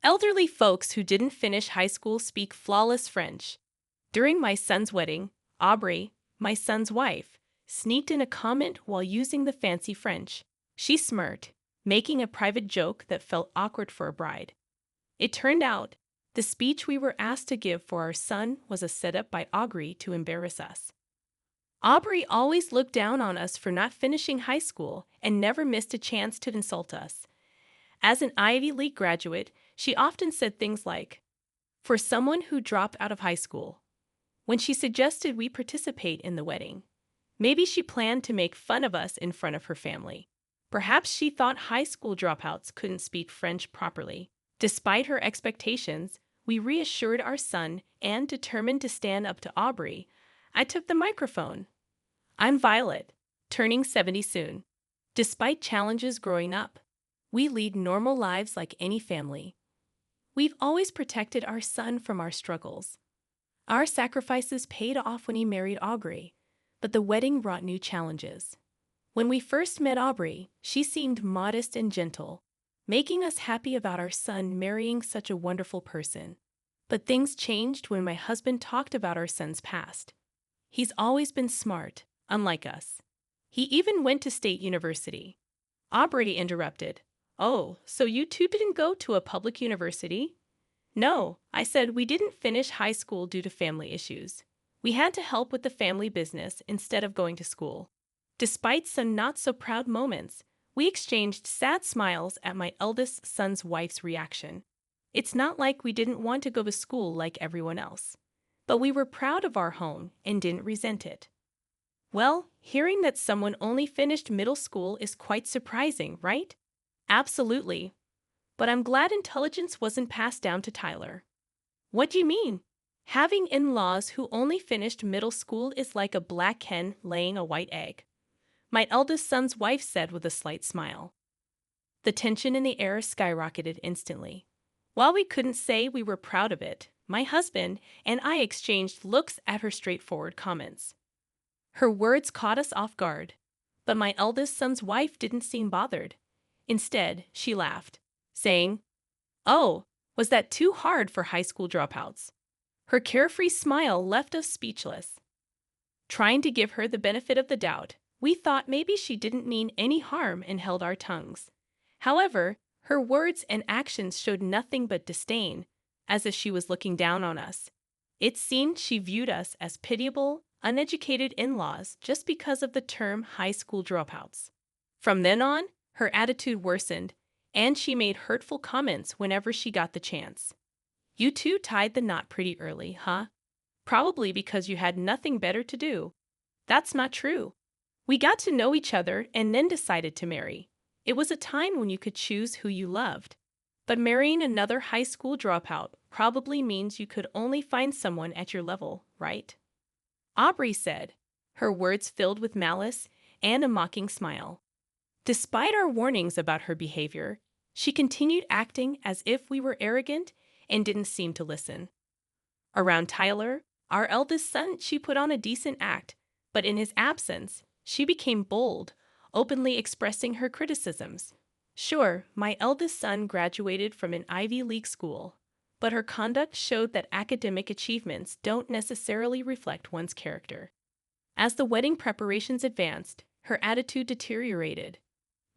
Elderly folks who didn't finish high school speak flawless French. During my son's wedding, Aubrey, my son's wife, sneaked in a comment while using the fancy French. She smirked, making a private joke that felt awkward for a bride. It turned out, the speech we were asked to give for our son was a setup by Aubrey to embarrass us. Aubrey always looked down on us for not finishing high school and never missed a chance to insult us. As an Ivy League graduate, she often said things like, "For someone who dropped out of high school," when she suggested we participate in the wedding. Maybe she planned to make fun of us in front of her family. Perhaps she thought high school dropouts couldn't speak French properly. Despite her expectations, we reassured our son and, determined to stand up to Aubrey, I took the microphone. I'm Violet, turning 70 soon. Despite challenges growing up, we lead normal lives like any family. We've always protected our son from our struggles. Our sacrifices paid off when he married Aubrey, but the wedding brought new challenges. When we first met Aubrey, she seemed modest and gentle, making us happy about our son marrying such a wonderful person. But things changed when my husband talked about our son's past. He's always been smart, unlike us. He even went to state university. Aubrey interrupted. "Oh, so you two didn't go to a public university?" "No," I said, "we didn't finish high school due to family issues. We had to help with the family business instead of going to school." Despite some not-so-proud moments, we exchanged sad smiles at my eldest son's wife's reaction. It's not like we didn't want to go to school like everyone else, but we were proud of our home and didn't resent it. Well, hearing that someone only finished middle school is quite surprising, right? Absolutely. But I'm glad intelligence wasn't passed down to Tyler. What do you mean? Having in-laws who only finished middle school is like a black hen laying a white egg, my eldest son's wife said with a slight smile. The tension in the air skyrocketed instantly. While we couldn't say we were proud of it, my husband and I exchanged looks at her straightforward comments. Her words caught us off guard, but my eldest son's wife didn't seem bothered. Instead, she laughed, saying, "Oh, was that too hard for high school dropouts?" Her carefree smile left us speechless. Trying to give her the benefit of the doubt, we thought maybe she didn't mean any harm and held our tongues. However, her words and actions showed nothing but disdain, as if she was looking down on us. It seemed she viewed us as pitiable, uneducated in-laws just because of the term high school dropouts. From then on, her attitude worsened, and she made hurtful comments whenever she got the chance. "You two tied the knot pretty early, huh? Probably because you had nothing better to do." "That's not true. We got to know each other and then decided to marry. It was a time when you could choose who you loved. But marrying another high school dropout probably means you could only find someone at your level, right?" Aubrey said, her words filled with malice and a mocking smile. Despite our warnings about her behavior, she continued acting as if we were arrogant and didn't seem to listen. Around Tyler, our eldest son, she put on a decent act, but in his absence, she became bold, openly expressing her criticisms. Sure, my eldest son graduated from an Ivy League school, but her conduct showed that academic achievements don't necessarily reflect one's character. As the wedding preparations advanced, her attitude deteriorated.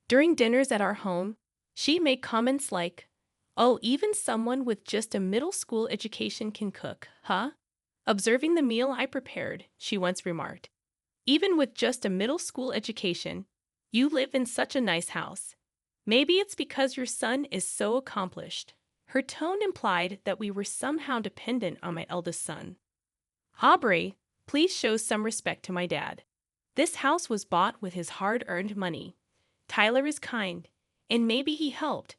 During dinners at our home, she made comments like, "Oh, even someone with just a middle school education can cook, huh?" Observing the meal I prepared, she once remarked, "Even with just a middle school education, you live in such a nice house. Maybe it's because your son is so accomplished." Her tone implied that we were somehow dependent on my eldest son. "Aubrey, please show some respect to my dad. This house was bought with his hard-earned money. Tyler is kind, and maybe he helped,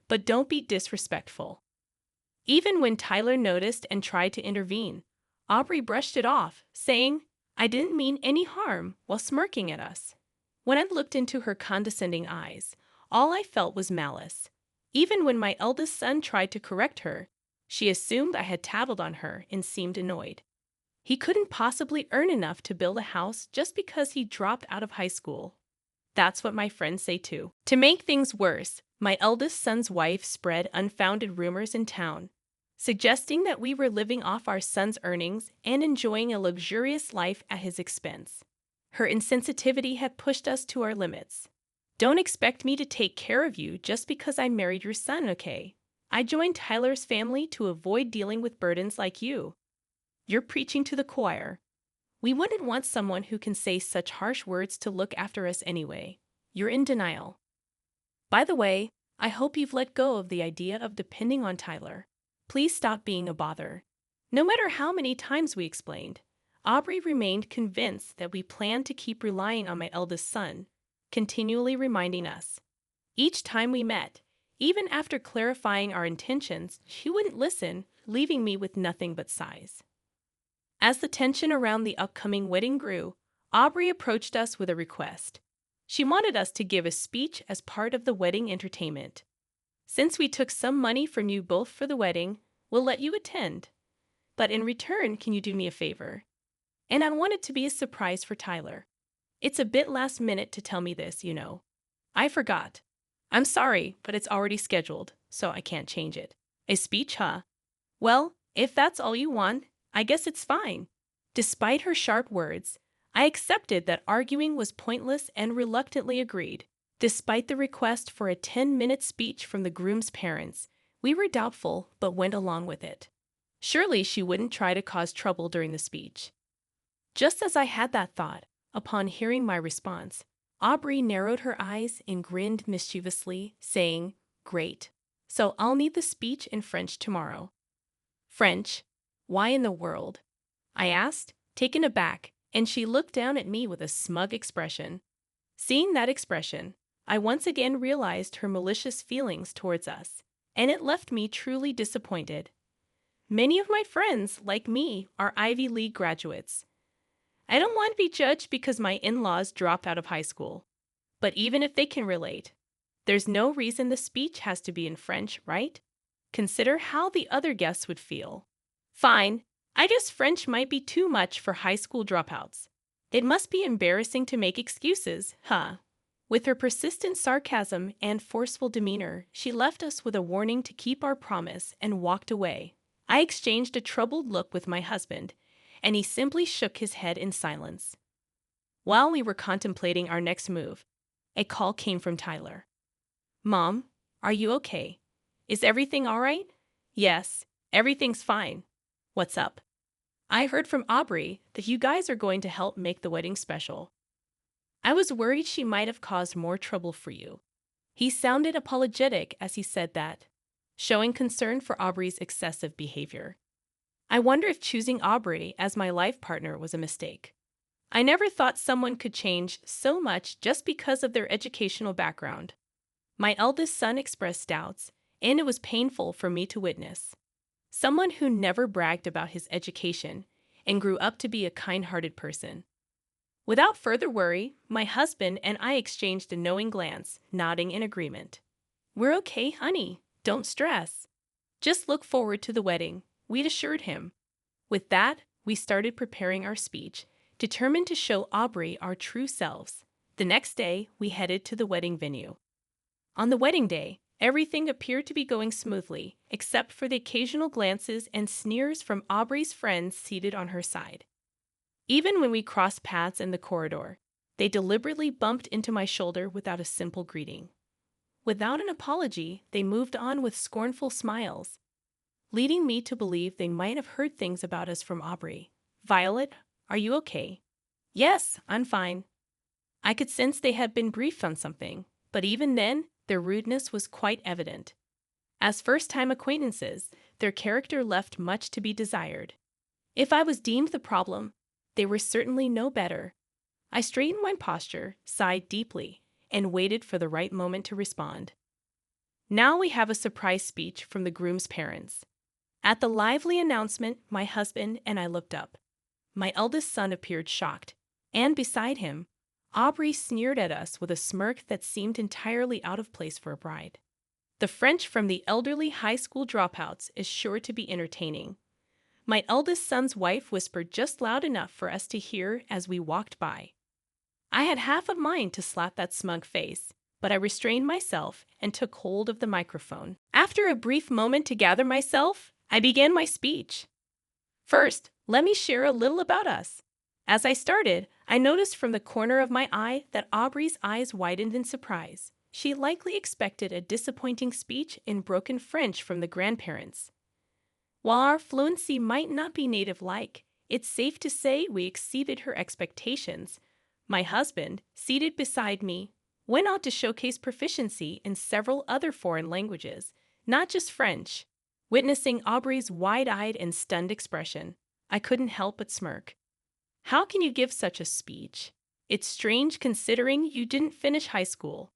but don't be disrespectful." Even when Tyler noticed and tried to intervene, Aubrey brushed it off, saying, "I didn't mean any harm," while smirking at us. When I looked into her condescending eyes, all I felt was malice. Even when my eldest son tried to correct her, she assumed I had tattled on her and seemed annoyed. He couldn't possibly earn enough to build a house just because he dropped out of high school. That's what my friends say too. To make things worse, My eldest son's wife spread unfounded rumors in town, suggesting that we were living off our son's earnings and enjoying a luxurious life at his expense. Her insensitivity had pushed us to our limits. Don't expect me to take care of you just because I married your son, okay? I joined Tyler's family to avoid dealing with burdens like you. You're preaching to the choir. We wouldn't want someone who can say such harsh words to look after us anyway. You're in denial. By the way, I hope you've let go of the idea of depending on Tyler. Please stop being a bother. No matter how many times we explained, Aubrey remained convinced that we planned to keep relying on my eldest son, continually reminding us. Each time we met, even after clarifying our intentions, she wouldn't listen, leaving me with nothing but sighs. As the tension around the upcoming wedding grew, Aubrey approached us with a request. She wanted us to give a speech as part of the wedding entertainment. Since we took some money from you both for the wedding, we'll let you attend. But in return, can you do me a favor? And I want it to be a surprise for Tyler. It's a bit last minute to tell me this, you know. I forgot. I'm sorry, but it's already scheduled, so I can't change it. A speech, huh? Well, if that's all you want, I guess it's fine. Despite her sharp words, I accepted that arguing was pointless and reluctantly agreed. Despite the request for a 10-minute speech from the groom's parents, we were doubtful but went along with it. Surely she wouldn't try to cause trouble during the speech. Just as I had that thought, upon hearing my response, Aubrey narrowed her eyes and grinned mischievously, saying, "Great. So I'll need the speech in French tomorrow." French? Why in the world? I asked, taken aback, and she looked down at me with a smug expression. Seeing that expression, I once again realized her malicious feelings towards us, and it left me truly disappointed. Many of my friends, like me, are Ivy League graduates. I don't want to be judged because my in-laws dropped out of high school. But even if they can relate, there's no reason the speech has to be in French, right? Consider how the other guests would feel. Fine, I guess French might be too much for high school dropouts. It must be embarrassing to make excuses, huh? With her persistent sarcasm and forceful demeanor, she left us with a warning to keep our promise and walked away. I exchanged a troubled look with my husband, and he simply shook his head in silence. While we were contemplating our next move, a call came from Tyler. "Mom, are you okay? Is everything all right?" "Yes, everything's fine." "What's up?" "I heard from Aubrey that you guys are going to help make the wedding special." I was worried she might have caused more trouble for you. He sounded apologetic as he said that, showing concern for Aubrey's excessive behavior. I wonder if choosing Aubrey as my life partner was a mistake. I never thought someone could change so much just because of their educational background. My eldest son expressed doubts, and it was painful for me to witness. Someone who never bragged about his education and grew up to be a kind-hearted person. Without further worry, my husband and I exchanged a knowing glance, nodding in agreement. "We're okay, honey. Don't stress. Just look forward to the wedding," we'd assured him. With that, we started preparing our speech, determined to show Aubrey our true selves. The next day, we headed to the wedding venue. On the wedding day, everything appeared to be going smoothly, except for the occasional glances and sneers from Aubrey's friends seated on her side. Even when we crossed paths in the corridor, they deliberately bumped into my shoulder without a simple greeting. Without an apology, they moved on with scornful smiles, leading me to believe they might have heard things about us from Aubrey. "Violet, are you okay?" "Yes, I'm fine." I could sense they had been briefed on something, but even then, their rudeness was quite evident. As first-time acquaintances, their character left much to be desired. If I was deemed the problem, they were certainly no better. I straightened my posture, sighed deeply, and waited for the right moment to respond. Now we have a surprise speech from the groom's parents. At the lively announcement, my husband and I looked up. My eldest son appeared shocked, and beside him, Aubrey sneered at us with a smirk that seemed entirely out of place for a bride. The French from the elderly high school dropouts is sure to be entertaining. My eldest son's wife whispered just loud enough for us to hear as we walked by. I had half a mind to slap that smug face, but I restrained myself and took hold of the microphone. After a brief moment to gather myself, I began my speech. First, let me share a little about us. As I started, I noticed from the corner of my eye that Aubrey's eyes widened in surprise. She likely expected a disappointing speech in broken French from the grandparents. While our fluency might not be native-like, it's safe to say we exceeded her expectations. My husband, seated beside me, went on to showcase proficiency in several other foreign languages, not just French. Witnessing Aubrey's wide-eyed and stunned expression, I couldn't help but smirk. How can you give such a speech? It's strange considering you didn't finish high school.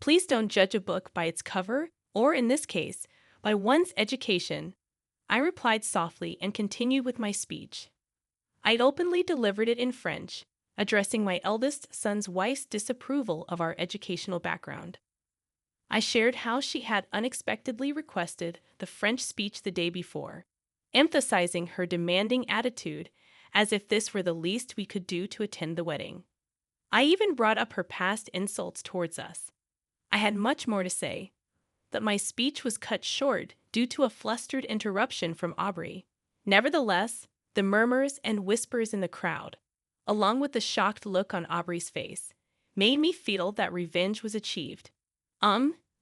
Please don't judge a book by its cover, or in this case, by one's education. I replied softly and continued with my speech. I'd openly delivered it in French, addressing my eldest son's wife's disapproval of our educational background. I shared how she had unexpectedly requested the French speech the day before, emphasizing her demanding attitude as if this were the least we could do to attend the wedding. I even brought up her past insults towards us. I had much more to say, but my speech was cut short due to a flustered interruption from Aubrey. Nevertheless, the murmurs and whispers in the crowd, along with the shocked look on Aubrey's face, made me feel that revenge was achieved.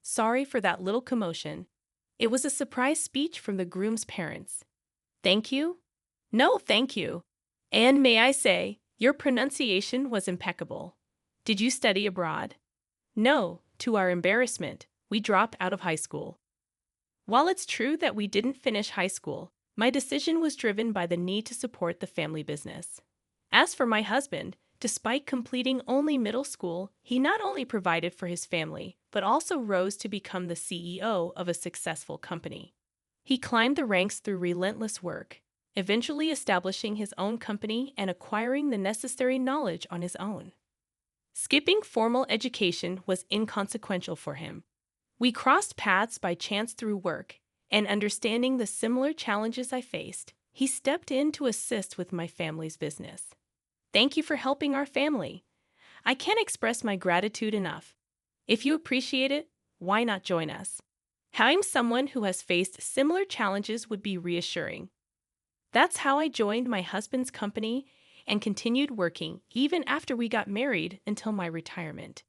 Sorry for that little commotion. It was a surprise speech from the groom's parents. Thank you? No, thank you. And may I say, your pronunciation was impeccable. Did you study abroad? No, to our embarrassment, we dropped out of high school. While it's true that we didn't finish high school, my decision was driven by the need to support the family business. As for my husband, despite completing only middle school, he not only provided for his family, but also rose to become the CEO of a successful company. He climbed the ranks through relentless work, eventually establishing his own company and acquiring the necessary knowledge on his own. Skipping formal education was inconsequential for him. We crossed paths by chance through work, and understanding the similar challenges I faced, he stepped in to assist with my family's business. Thank you for helping our family. I can't express my gratitude enough. If you appreciate it, why not join us? Having someone who has faced similar challenges would be reassuring. That's how I joined my husband's company and continued working even after we got married until my retirement.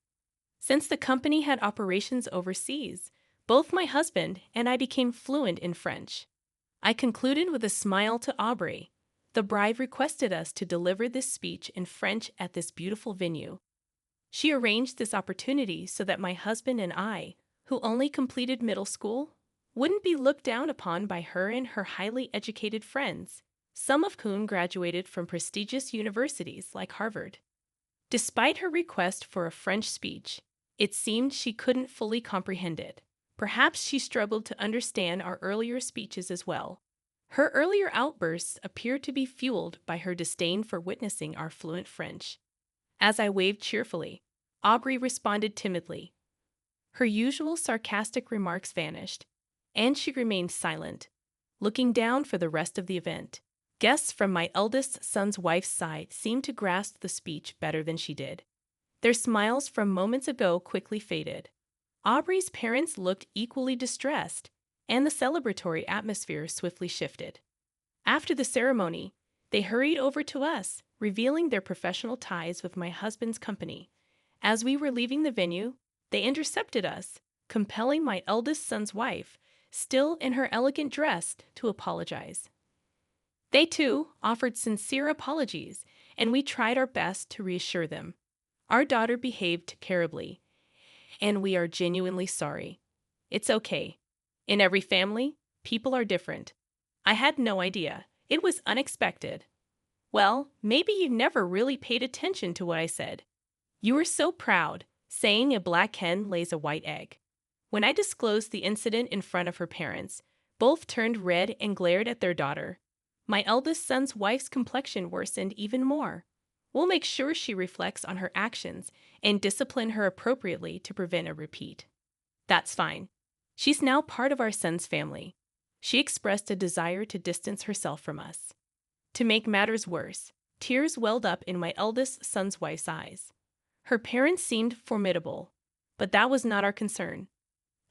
Since the company had operations overseas, both my husband and I became fluent in French. I concluded with a smile to Aubrey. The bride requested us to deliver this speech in French at this beautiful venue. She arranged this opportunity so that my husband and I, who only completed middle school, wouldn't be looked down upon by her and her highly educated friends, some of whom graduated from prestigious universities like Harvard. Despite her request for a French speech, it seemed she couldn't fully comprehend it. Perhaps she struggled to understand our earlier speeches as well. Her earlier outbursts appeared to be fueled by her disdain for witnessing our fluent French. As I waved cheerfully, Aubrey responded timidly. Her usual sarcastic remarks vanished, and she remained silent, looking down for the rest of the event. Guests from my eldest son's wife's side seemed to grasp the speech better than she did. Their smiles from moments ago quickly faded. Aubrey's parents looked equally distressed, and the celebratory atmosphere swiftly shifted. After the ceremony, they hurried over to us, revealing their professional ties with my husband's company. As we were leaving the venue, they intercepted us, compelling my eldest son's wife, still in her elegant dress, to apologize. They, too, offered sincere apologies, and we tried our best to reassure them. Our daughter behaved terribly, and we are genuinely sorry. It's okay. In every family, people are different. I had no idea. It was unexpected. Well, maybe you never really paid attention to what I said. You were so proud, saying a black hen lays a white egg. When I disclosed the incident in front of her parents, both turned red and glared at their daughter. My eldest son's wife's complexion worsened even more. We'll make sure she reflects on her actions and discipline her appropriately to prevent a repeat. That's fine. She's now part of our son's family. She expressed a desire to distance herself from us. To make matters worse, tears welled up in my eldest son's wife's eyes. Her parents seemed formidable, but that was not our concern.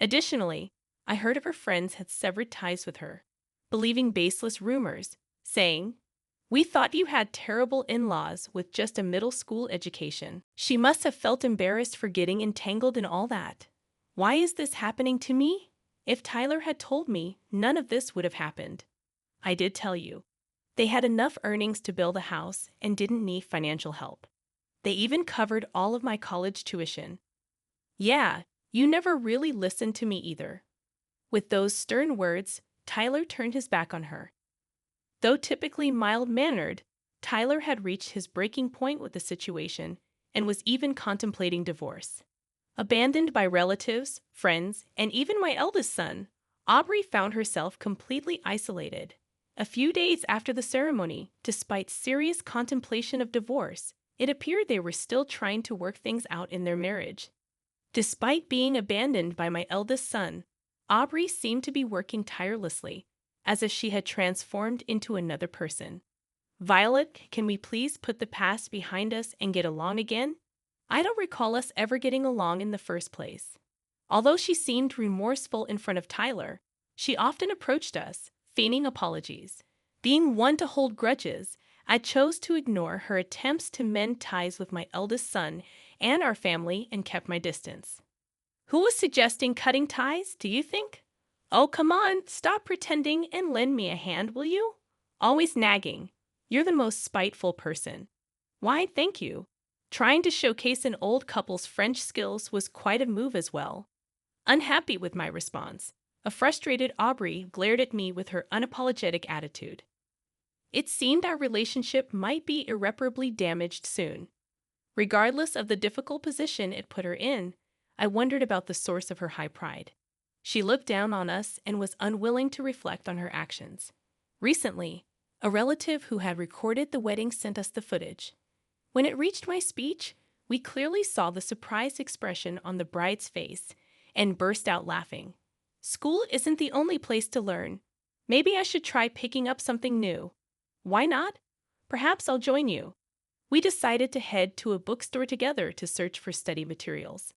Additionally, I heard of her friends had severed ties with her, believing baseless rumors, saying, "We thought you had terrible in-laws with just a middle school education." She must have felt embarrassed for getting entangled in all that. Why is this happening to me? If Tyler had told me, none of this would have happened. I did tell you. They had enough earnings to build a house and didn't need financial help. They even covered all of my college tuition. Yeah, you never really listened to me either. With those stern words, Tyler turned his back on her. Though typically mild-mannered, Tyler had reached his breaking point with the situation and was even contemplating divorce. Abandoned by relatives, friends, and even my eldest son, Aubrey found herself completely isolated. A few days after the ceremony, despite serious contemplation of divorce, it appeared they were still trying to work things out in their marriage. Despite being abandoned by my eldest son, Aubrey seemed to be working tirelessly, as if she had transformed into another person. "Violet, can we please put the past behind us and get along again? I don't recall us ever getting along in the first place." Although she seemed remorseful in front of Tyler, she often approached us, feigning apologies. Being one to hold grudges, I chose to ignore her attempts to mend ties with my eldest son and our family and kept my distance. Who was suggesting cutting ties, do you think? Oh, come on, stop pretending and lend me a hand, will you? Always nagging. You're the most spiteful person. Why, thank you. Trying to showcase an old couple's French skills was quite a move as well. Unhappy with my response, a frustrated Aubrey glared at me with her unapologetic attitude. It seemed our relationship might be irreparably damaged soon. Regardless of the difficult position it put her in, I wondered about the source of her high pride. She looked down on us and was unwilling to reflect on her actions. Recently, a relative who had recorded the wedding sent us the footage. When it reached my speech, we clearly saw the surprised expression on the bride's face and burst out laughing. School isn't the only place to learn. Maybe I should try picking up something new. Why not? Perhaps I'll join you. We decided to head to a bookstore together to search for study materials.